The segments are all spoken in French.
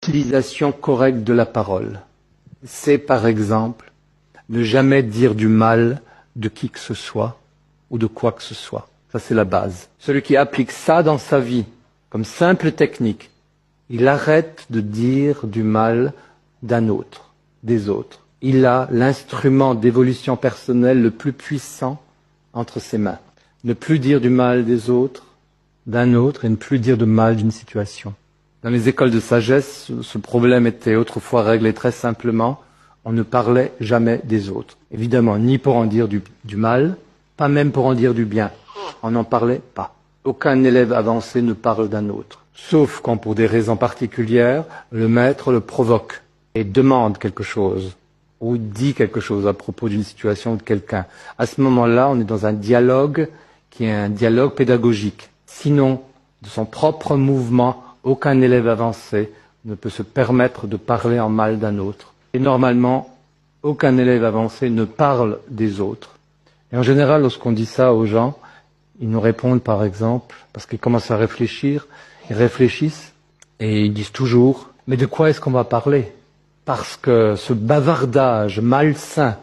l'utilisation correcte de la parole. C'est par exemple ne jamais dire du mal de qui que ce soit ou de quoi que ce soit. Ça, c'est la base. Celui qui applique ça dans sa vie, comme simple technique, il arrête de dire du mal d'un autre, des autres. Il a l'instrument d'évolution personnelle le plus puissant entre ses mains. Ne plus dire du mal des autres, d'un autre, et ne plus dire de mal d'une situation. Dans les écoles de sagesse, ce problème était autrefois réglé très simplement. On ne parlait jamais des autres. Évidemment, ni pour en dire du mal, pas même pour en dire du bien. On n'en parlait pas. Aucun élève avancé ne parle d'un autre. Sauf quand, pour des raisons particulières, le maître le provoque et demande quelque chose ou dit quelque chose à propos d'une situation ou de quelqu'un. À ce moment-là, on est dans un dialogue qui est un dialogue pédagogique. Sinon, de son propre mouvement, aucun élève avancé ne peut se permettre de parler en mal d'un autre. Et normalement, aucun élève avancé ne parle des autres. Et en général, lorsqu'on dit ça aux gens, ils nous répondent par exemple, parce qu'ils commencent à réfléchir, ils réfléchissent et ils disent toujours « Mais de quoi est-ce qu'on va parler ?» Parce que ce bavardage malsain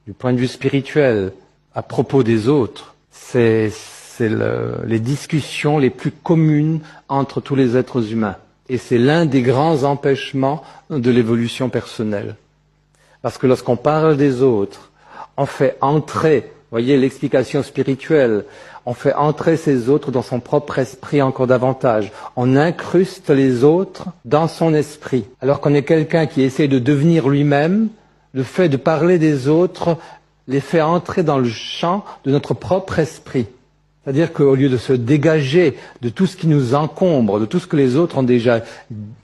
du point de vue spirituel à propos des autres, c'est les discussions les plus communes entre tous les êtres humains. Et c'est l'un des grands empêchements de l'évolution personnelle. Parce que lorsqu'on parle des autres, on fait entrer, voyez l'explication spirituelle, on fait entrer ces autres dans son propre esprit encore davantage. On incruste les autres dans son esprit. Alors qu'on est quelqu'un qui essaie de devenir lui-même, le fait de parler des autres les fait entrer dans le champ de notre propre esprit. C'est-à-dire qu'au lieu de se dégager de tout ce qui nous encombre, de tout ce que les autres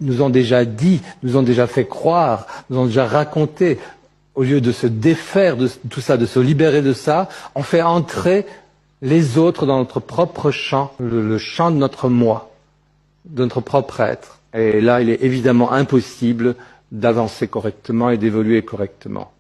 nous ont déjà dit, nous ont déjà fait croire, nous ont déjà raconté, au lieu de se défaire de tout ça, de se libérer de ça, on fait entrer les autres dans notre propre champ, le champ de notre moi, de notre propre être. Et là, il est évidemment impossible d'avancer correctement et d'évoluer correctement.